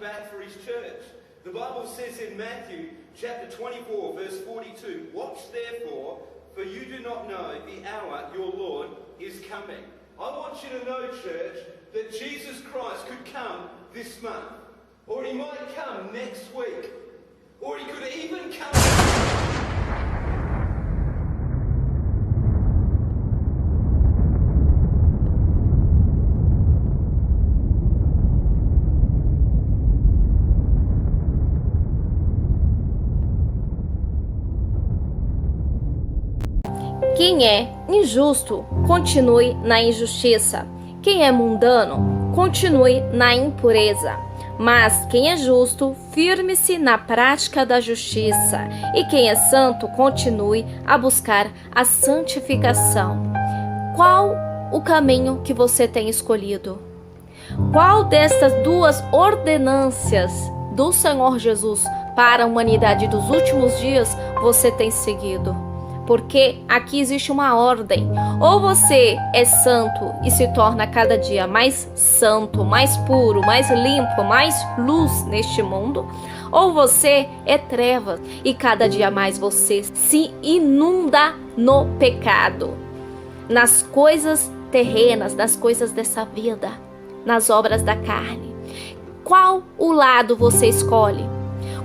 back for his church. The Bible says in Matthew chapter 24, verse 42, "Watch therefore, for you do not know the hour your Lord is coming." I want you to know, church, that Jesus Christ could come this month, or he might come next week, or he could even come... Quem é injusto, continue na injustiça. Quem é mundano, continue na impureza. Mas quem é justo, firme-se na prática da justiça. E quem é santo, continue a buscar a santificação. Qual o caminho que você tem escolhido? Qual destas duas ordenâncias do Senhor Jesus para a humanidade dos últimos dias você tem seguido? Porque aqui existe uma ordem. Ou você é santo e se torna cada dia mais santo, mais puro, mais limpo, mais luz neste mundo, ou você é trevas e cada dia mais você se inunda no pecado, nas coisas terrenas, nas coisas dessa vida, nas obras da carne. Qual o lado você escolhe?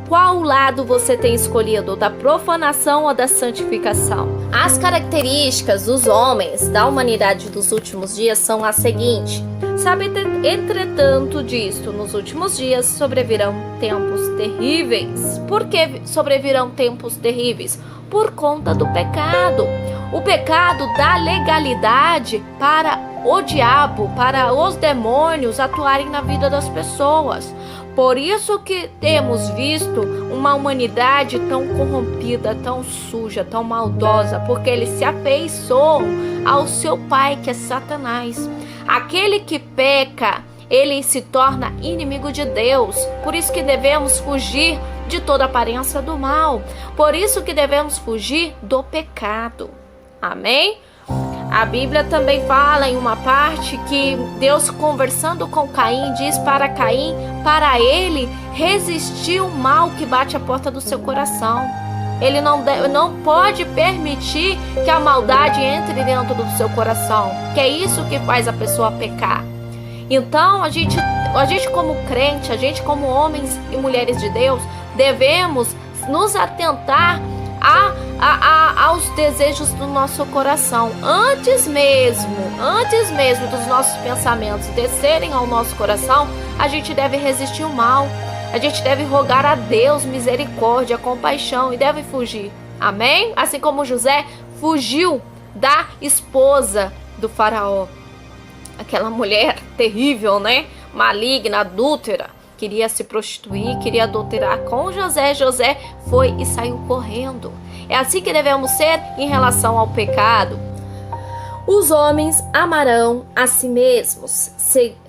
Qual lado você tem escolhido, da profanação ou da santificação? As características dos homens da humanidade dos últimos dias são as seguintes. Sabe, entretanto disto, nos últimos dias sobrevirão tempos terríveis. Por que sobrevirão tempos terríveis? Por conta do pecado. O pecado dá legalidade para o diabo, para os demônios atuarem na vida das pessoas. Por isso que temos visto uma humanidade tão corrompida, tão suja, tão maldosa, porque eles se afeiçoam ao seu pai, que é Satanás. Aquele que peca, ele se torna inimigo de Deus. Por isso que devemos fugir de toda aparência do mal. Por isso que devemos fugir do pecado. Amém? A Bíblia também fala em uma parte que Deus, conversando com Caim, diz para Caim, para ele resistir o mal que bate à porta do seu coração. Ele não pode permitir que a maldade entre dentro do seu coração, que é isso que faz a pessoa pecar. Então, a gente como crente, a gente como homens e mulheres de Deus, devemos nos atentar aos desejos do nosso coração. Antes mesmo dos nossos pensamentos descerem ao nosso coração, a gente deve resistir o mal. A gente deve rogar a Deus misericórdia, compaixão e deve fugir. Amém? Assim como José fugiu da esposa do faraó. Aquela mulher terrível, né? Maligna, adúltera. Queria se prostituir, queria adulterar com José. José foi e saiu correndo. É assim que devemos ser em relação ao pecado. Os homens amarão a si mesmos,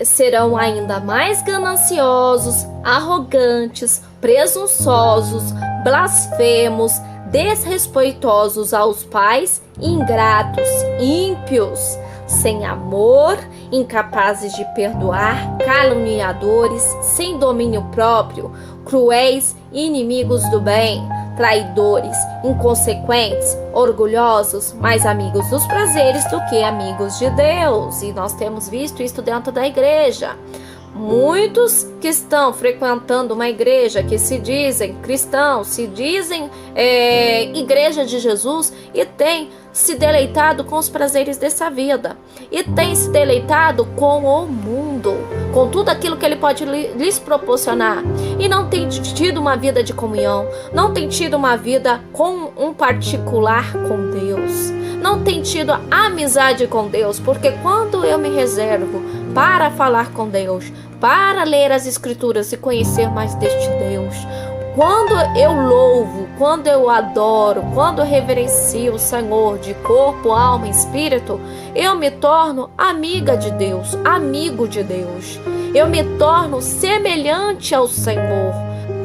serão ainda mais gananciosos, arrogantes, presunçosos, blasfemos, desrespeitosos aos pais, ingratos, ímpios, sem amor, incapazes de perdoar, caluniadores, sem domínio próprio, cruéis, inimigos do bem, traidores, inconsequentes, orgulhosos, mais amigos dos prazeres do que amigos de Deus. E nós temos visto isso dentro da igreja. Muitos que estão frequentando uma igreja, que se dizem cristãos, se dizem igreja de Jesus, e têm se deleitado com os prazeres dessa vida, e têm se deleitado com o mundo, com tudo aquilo que ele pode lhes proporcionar, e não tem tido uma vida de comunhão, não tem tido uma vida com um particular com Deus, não tem tido amizade com Deus, porque quando eu me reservo para falar com Deus, para ler as Escrituras e conhecer mais deste Deus, quando eu louvo, quando eu adoro, quando eu reverencio o Senhor de corpo, alma e espírito, eu me torno amiga de Deus, amigo de Deus. Eu me torno semelhante ao Senhor,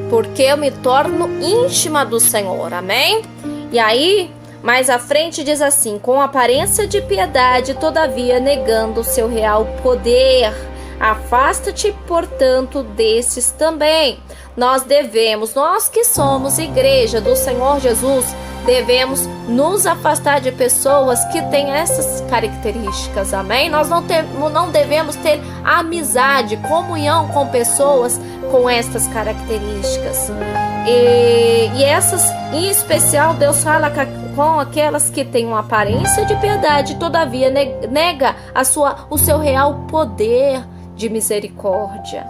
porque eu me torno íntima do Senhor, amém? E aí, mais à frente diz assim: com aparência de piedade, todavia negando o seu real poder. Afasta-te, portanto, desses também. Nós que somos igreja do Senhor Jesus, devemos nos afastar de pessoas que têm essas características, amém? Nós não devemos ter amizade, comunhão com pessoas com estas características. E essas, em especial, Deus fala com aquelas que têm uma aparência de piedade, todavia nega o seu real poder de misericórdia.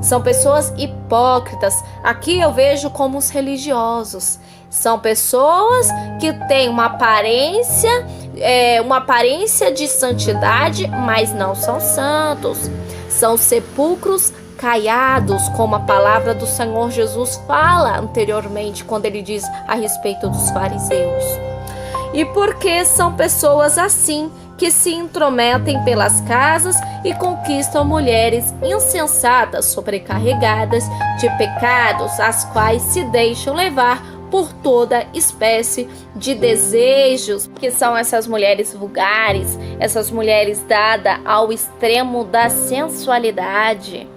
São pessoas hipócritas. Aqui eu vejo como os religiosos. São pessoas que têm uma aparência de santidade, mas não são santos. São sepulcros caiados, como a palavra do Senhor Jesus fala anteriormente, quando ele diz a respeito dos fariseus. E porque são pessoas assim, que se intrometem pelas casas e conquistam mulheres insensatas, sobrecarregadas de pecados, as quais se deixam levar por toda espécie de desejos, que são essas mulheres vulgares, essas mulheres dadas ao extremo da sensualidade.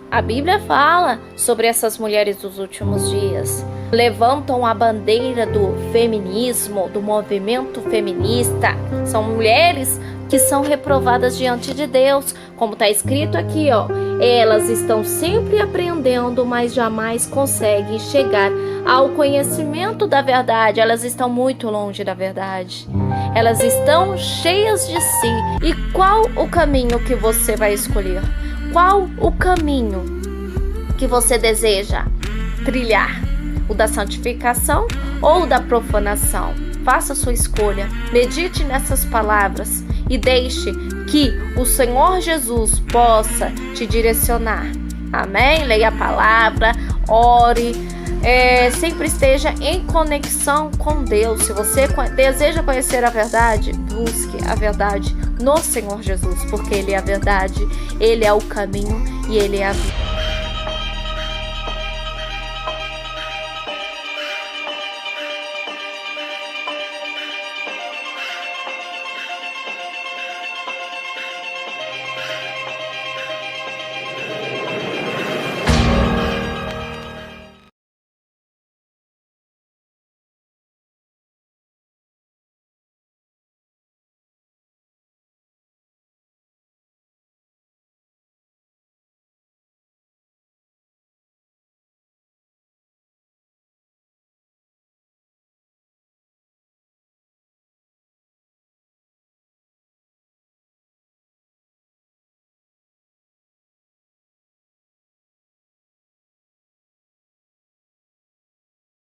A Bíblia fala sobre essas mulheres dos últimos dias. Levantam a bandeira do feminismo, do movimento feminista. São mulheres que são reprovadas diante de Deus, como está escrito aqui, ó. Elas estão sempre aprendendo, mas jamais conseguem chegar ao conhecimento da verdade. Elas estão muito longe da verdade. Elas estão cheias de si. E qual o caminho que você vai escolher? Qual o caminho que você deseja trilhar? O da santificação ou o da profanação? Faça a sua escolha. Medite nessas palavras e deixe que o Senhor Jesus possa te direcionar. Amém? Leia a palavra, ore, sempre esteja em conexão com Deus. Se você deseja conhecer a verdade, busque a verdade no Senhor Jesus, porque Ele é a verdade, Ele é o caminho e Ele é a vida.